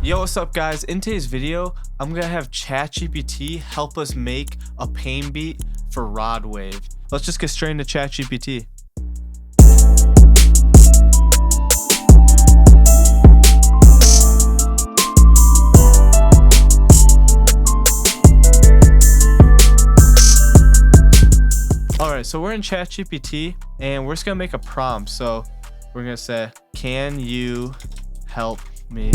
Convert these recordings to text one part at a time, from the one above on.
Yo, what's up guys? In today's video, I'm gonna have ChatGPT help us make a pain beat for Rod Wave. Let's just get straight into ChatGPT. Alright, so we're in ChatGPT and we're just gonna make a prompt. So we're gonna say, can you help me?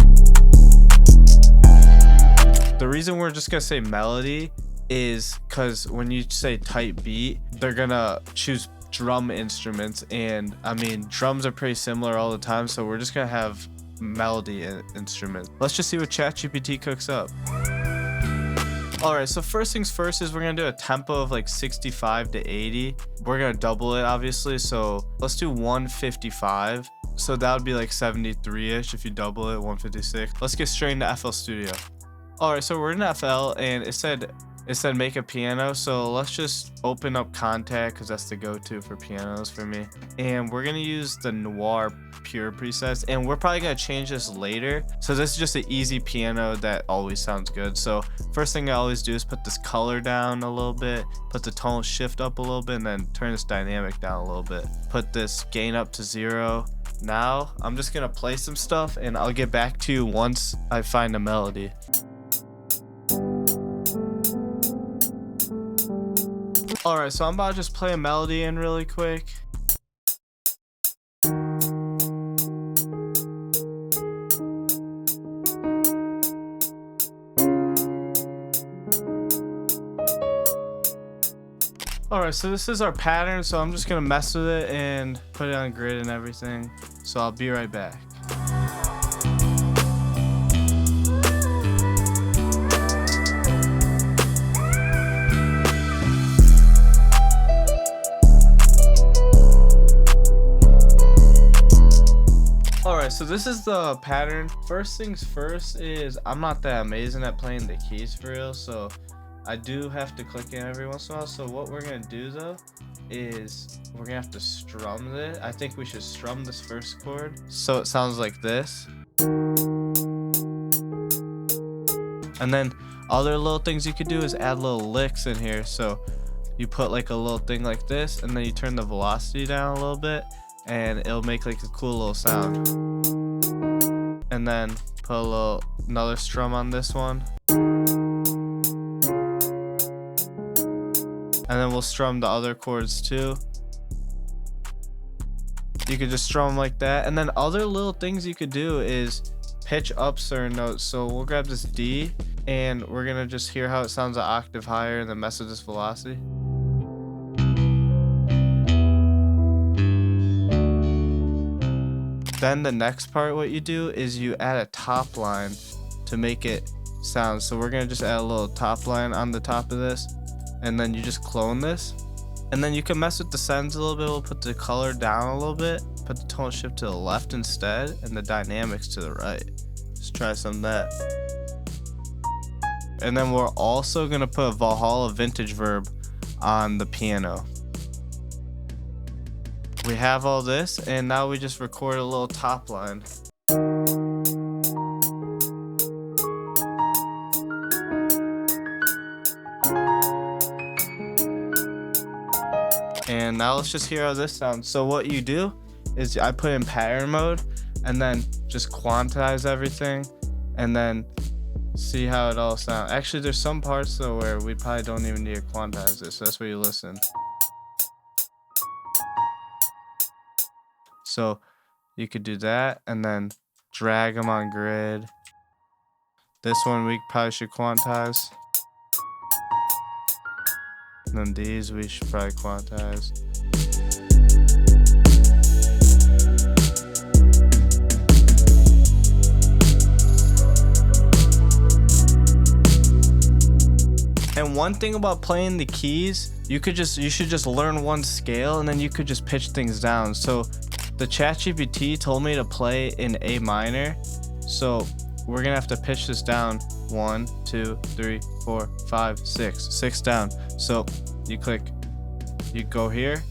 The reason we're just gonna say melody is because when you say Typebeat, they're gonna choose drum instruments, and I mean drums are pretty similar all the time, so we're just gonna have melody instruments. Let's just see what ChatGPT cooks up. Alright, so first things first is we're gonna do a tempo of like 65 to 80. We're gonna double it obviously, so let's do 155. So that would be like 73-ish if you double it, 156. Let's get straight into flstudio. Alright, so we're in FL and it said make a piano, so let's just open up Contact because that's the go-to for pianos for me. And we're gonna use the Noir Pure presets, and we're probably gonna change this later. So this is just an easy piano that always sounds good. So first thing I always do is put this color down a little bit, put the tone shift up a little bit, and then turn this dynamic down a little bit. Put this gain up to 0. Now I'm just gonna play some stuff and I'll get back to you once I find a melody. Alright, so I'm about to just play a melody in really quick. Alright, so this is our pattern, so I'm just gonna mess with it and put it on grid and everything. So I'll be right back. Alright, so this is the pattern. First things first is I'm not that amazing at playing the keys for real, so I do have to click in every once in a while. So what we're gonna do though is we're gonna have to strum it. I think we should strum this first chord so it sounds like this. And then other little things you could do is add little licks in here. So you put like a little thing like this, and then you turn the velocity down a little bit, and it'll make like a cool little sound. And then put another strum on this one. And then we'll strum the other chords too. You could just strum like that. And then other little things you could do is pitch up certain notes. So we'll grab this D and we're gonna just hear how it sounds an octave higher and then mess with this velocity. Then the next part, what you do is you add a top line to make it sound. So we're gonna just add a little top line on the top of this, and then you just clone this. And then you can mess with the settings a little bit. We'll put the color down a little bit, put the tone shift to the left instead, and the dynamics to the right. Just try some of that. And then we're also gonna put Valhalla Vintage Verb on the piano. We have all this, and now we just record a little top line. And now let's just hear how this sounds. So what you do is I put in pattern mode and then just quantize everything and then see how it all sounds. Actually, there's some parts though where we probably don't even need to quantize it, so that's where you listen. So you could do that and then drag them on grid. This one we probably should quantize. And then these we should probably quantize. And one thing about playing the keys, you should just learn one scale and then you could just pitch things down. So the ChatGPT told me to play in A minor, so we're gonna have to pitch this down 1, 2, 3, 4, 5, 6 down. So you go here,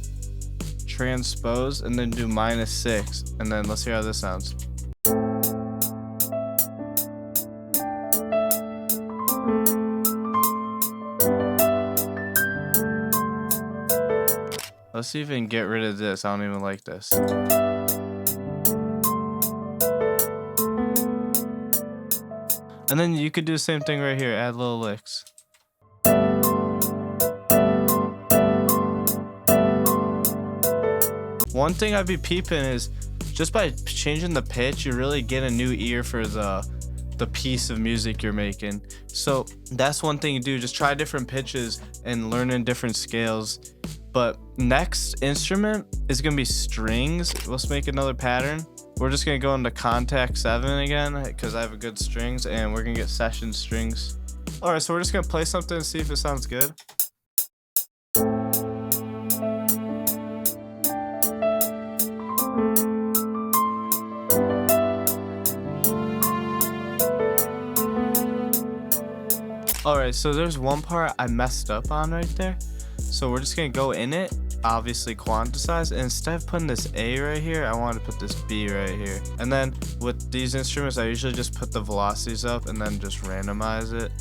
transpose, and then do -6, and then let's hear how this sounds. Let's see if we can get rid of this. I don't even like this. And then you could do the same thing right here, add little licks. One thing I'd be peeping is just by changing the pitch, you really get a new ear for the piece of music you're making. So that's one thing you do, just try different pitches and learning different scales. But next instrument is gonna be strings. Let's make another pattern. We're just gonna go into contact 7 again because I have a good strings, and we're gonna get session strings. All right, so we're just gonna play something and see if it sounds good. Alright, so there's one part I messed up on right there. So we're just gonna go in it, obviously quantize, and instead of putting this A right here, I want to put this B right here. And then with these instruments, I usually just put the velocities up and then just randomize it.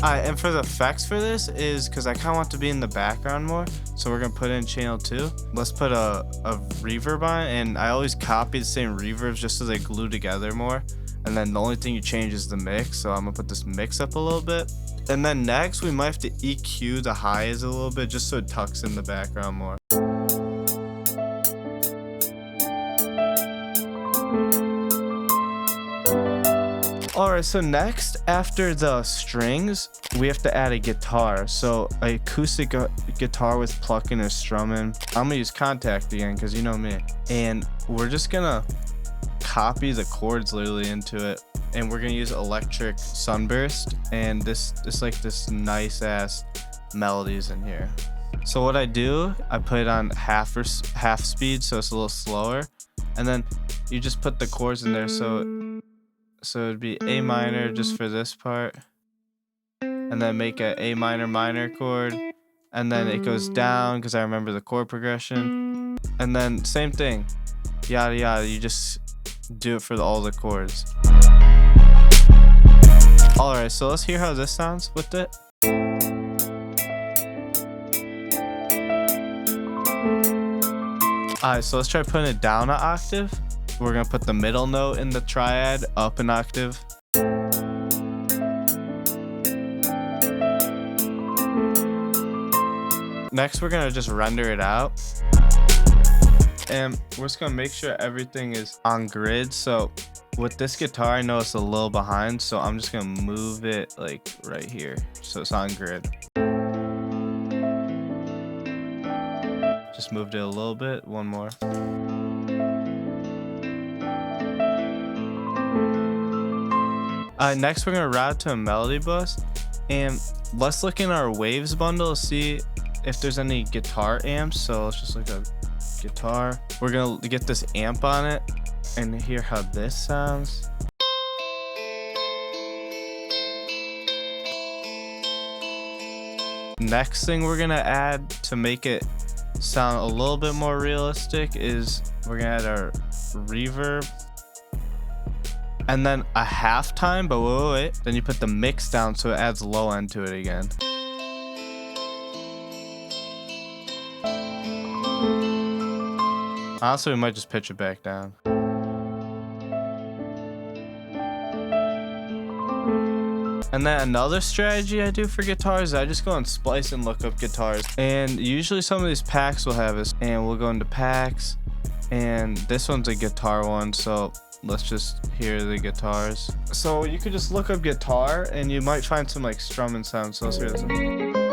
Alright, and for the effects for this is because I kind of want to be in the background more, so we're gonna put in channel 2. Let's put a reverb on it, and I always copy the same reverbs just so they glue together more. And then the only thing you change is the mix, so I'm gonna put this mix up a little bit. And then next we might have to EQ the highs a little bit just so it tucks in the background more. Alright, so next, after the strings, we have to add a guitar. So an acoustic guitar with plucking or strumming. I'm gonna use contact again because you know me. And we're just gonna copy the chords literally into it. And we're gonna use electric sunburst. And this nice ass melodies in here. So what I do, I put it on half speed so it's a little slower. And then you just put the chords in there, so it'd be A minor just for this part, and then make a A minor minor chord, and then it goes down because I remember the chord progression, and then same thing, yada yada. You just do it for all the chords. Alright, so let's hear how this sounds with it. Alright, so let's try putting it down an octave. We're gonna put the middle note in the triad up an octave. Next, we're gonna just render it out. And we're just gonna make sure everything is on grid. So with this guitar, I know it's a little behind, so I'm just gonna move it like right here so it's on grid. Just moved it a little bit, one more. Next, we're gonna route to a melody bus, and let's look in our waves bundle to see if there's any guitar amps. So let's just look at guitar. We're gonna get this amp on it and hear how this sounds. Next thing we're gonna add to make it sound a little bit more realistic is we're gonna add our reverb. And then a halftime, but wait. Then you put the mix down so it adds low end to it again. Honestly, we might just pitch it back down. And then another strategy I do for guitars is I just go on Splice and look up guitars. And usually some of these packs will have this. And we'll go into packs. And this one's a guitar one, so let's just hear the guitars. So you could just look up guitar and you might find some like strumming sounds. So let's hear this one.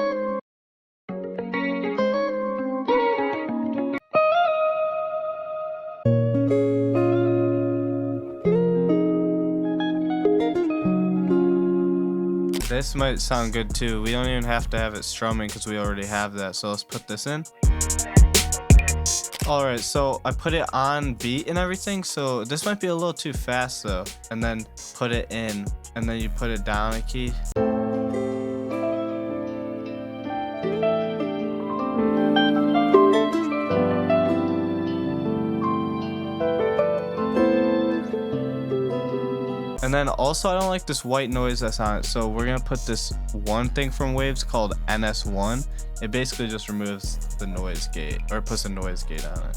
This might sound good too. We don't even have to have it strumming because we already have that. So let's put this in. Alright, so I put it on beat and everything, so this might be a little too fast though. And then put it in, and then you put it down a key. And then also I don't like this white noise that's on it, so we're gonna put this one thing from Waves called NS1. It basically just removes the noise gate, or puts a noise gate on it.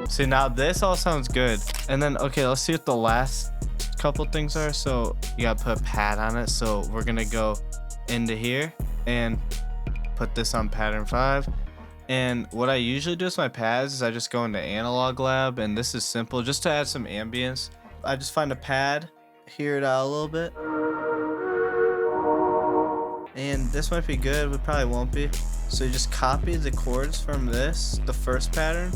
See, now this all sounds good. And then, okay, let's see what the last couple things are. So you gotta put a pad on it. So we're gonna go into here and put this on pattern 5. And what I usually do with my pads is I just go into Analog Lab, and this is simple, just to add some ambience. I just find a pad, hear it out a little bit. And this might be good, but probably won't be. So you just copy the chords from this, the first pattern,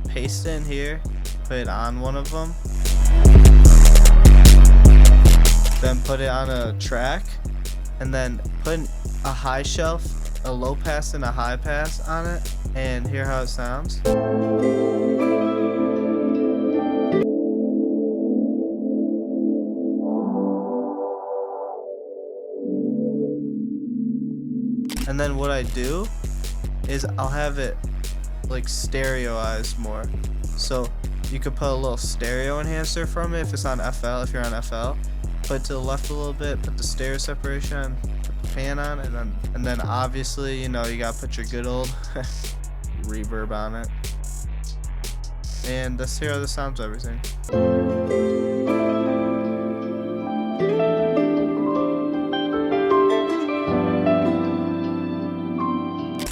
paste it in here, put it on one of them, then put it on a track, and then put a high shelf, a low pass and a high pass on it, and hear how it sounds. And then what I do is I'll have it like stereoized more. So you could put a little stereo enhancer from it if it's on FL, if you're on FL. Put it to the left a little bit, put the stereo separation, put the fan on, and then obviously, you know, you gotta put your good old reverb on it. And let's hear how this sounds everything.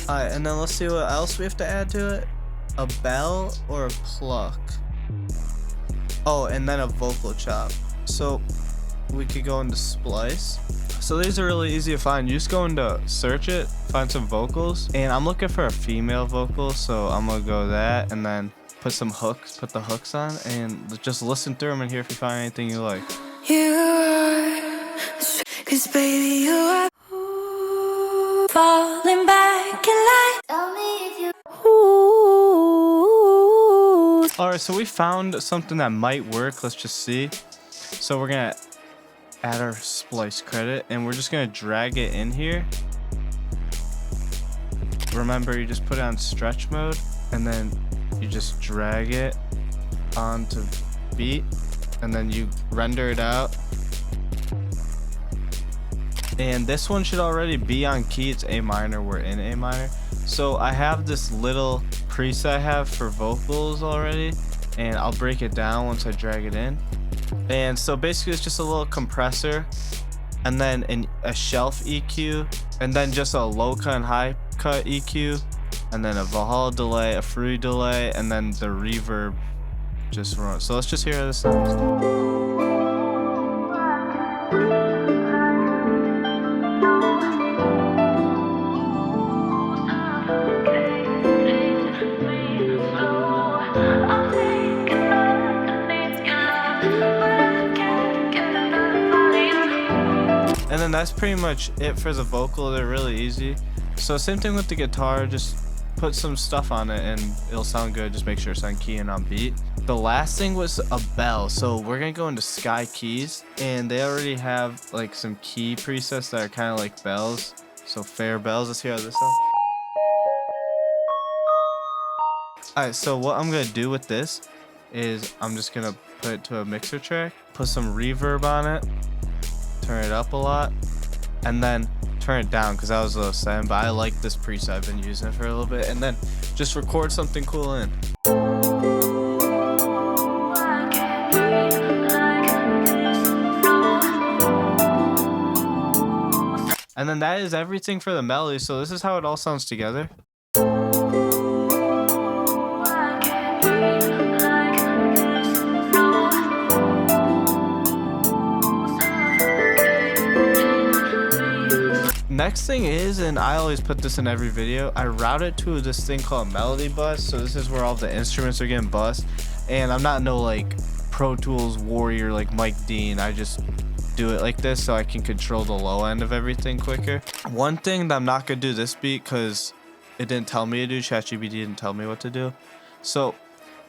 Alright, and then let's see what else we have to add to it. A bell or a pluck. Oh, and then a vocal chop. So we could go into splice. So these are really easy to find. You just go into search it, find some vocals, and I'm looking for a female vocal, so I'm gonna go that, and then put some hooks, put the hooks on, and just listen through them and hear if you find anything you like. You are, 'cause baby you are falling back in line. Tell me if you. Alright, so we found something that might work. Let's just see. So we're gonna add our splice credit, and we're just gonna drag it in here. Remember, you just put it on stretch mode, and then you just drag it onto beat, and then you render it out. And this one should already be on key. It's A minor. We're in A minor. So I have this little preset I have for vocals already, and I'll break it down once I drag it in. And so basically it's just a little compressor, and then a shelf EQ, and then just a low cut and high cut EQ, and then a Valhalla delay, a Fruity delay, and then the reverb just runs. So let's just hear how this sounds. And then that's pretty much it for the vocal. They're really easy. So same thing with the guitar, just put some stuff on it and it'll sound good. Just make sure it's on key and on beat. The last thing was a bell. So we're gonna go into Sky Keys, and they already have like some key presets that are kind of like bells. So fair bells. Let's hear how this sounds. Alright, so what I'm gonna do with this is I'm just gonna put it to a mixer track, put some reverb on it, turn it up a lot, and then turn it down because I was a little sad, but I like this preset. I've been using it for a little bit, and then just record something cool in. And then that is everything for the melody. So this is how it all sounds together. Next thing is, and I always put this in every video, I route it to this thing called Melody Bus. So this is where all the instruments are getting bussed, and I'm not no like Pro Tools warrior like Mike Dean. I just do it like this so I can control the low end of everything quicker. One thing that I'm not gonna do this beat because it didn't tell me to do, ChatGPT didn't tell me what to do. So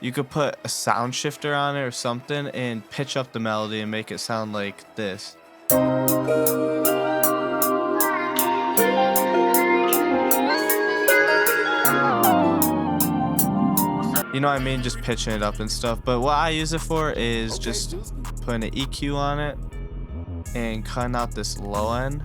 you could put a sound shifter on it or something and pitch up the melody and make it sound like this. You know what I mean? Just pitching it up and stuff. But what I use it for is just putting an EQ on it and cutting out this low end.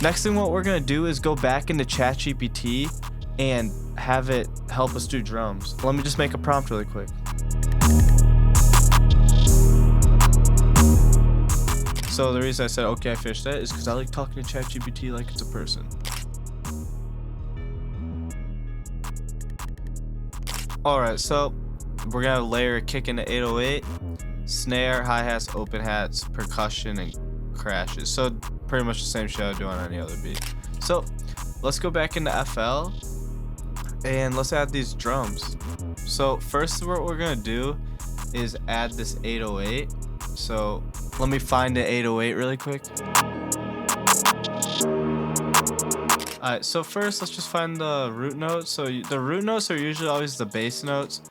Next thing what we're gonna do is go back into ChatGPT and have it help us do drums. Let me just make a prompt really quick. So the reason I said okay I finished that is because I like talking to ChatGPT like it's a person. Alright, so we're gonna layer a kick into 808, snare, hi-hats, open hats, percussion, and crashes. So pretty much the same shit I would do on any other beat. So let's go back into FL and let's add these drums. So first what we're gonna do is add this 808. So let me find an 808 really quick. Alright, so first let's just find the root notes. So the root notes are usually always the bass notes.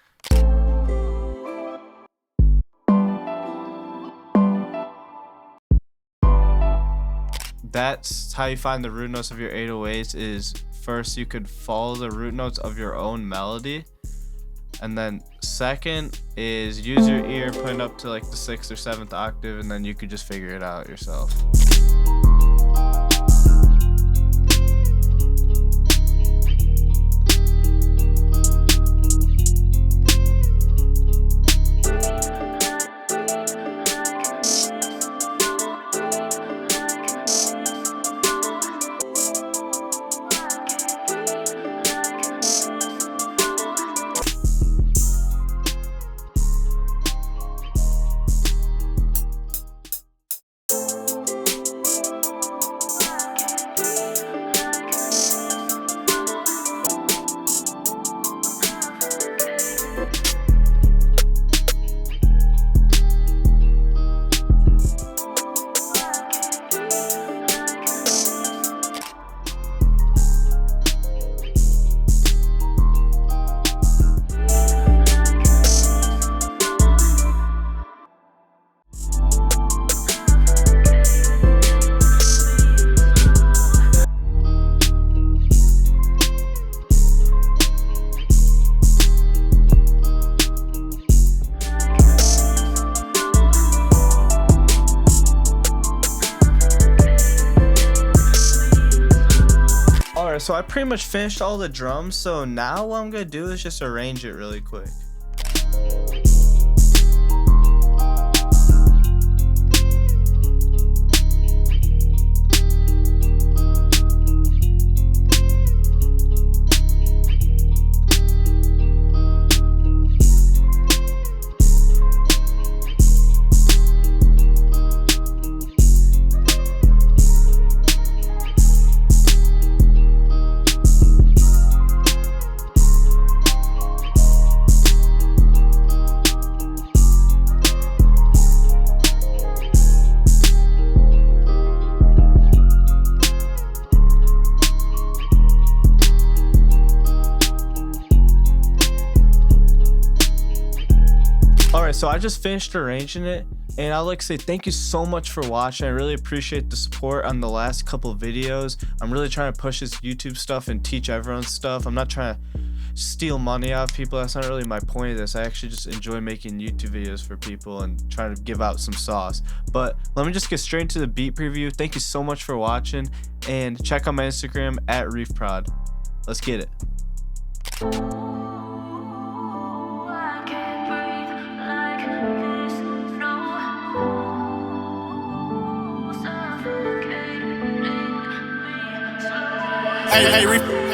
That's how you find the root notes of your 808s is first you could follow the root notes of your own melody. And then second is use your ear, put it up to like the 6th or 7th octave, and then you could just figure it out yourself. So I pretty much finished all the drums, so now what I'm gonna do is just arrange it really quick. Alright, so I just finished arranging it, and I'd like to say thank you so much for watching. I really appreciate the support on the last couple of videos. I'm really trying to push this YouTube stuff and teach everyone stuff. I'm not trying to steal money out of people. That's not really my point of this. I actually just enjoy making YouTube videos for people and trying to give out some sauce. But let me just get straight into the beat preview. Thank you so much for watching, and check out my Instagram at reifprod. Let's get it. Hey, Reef.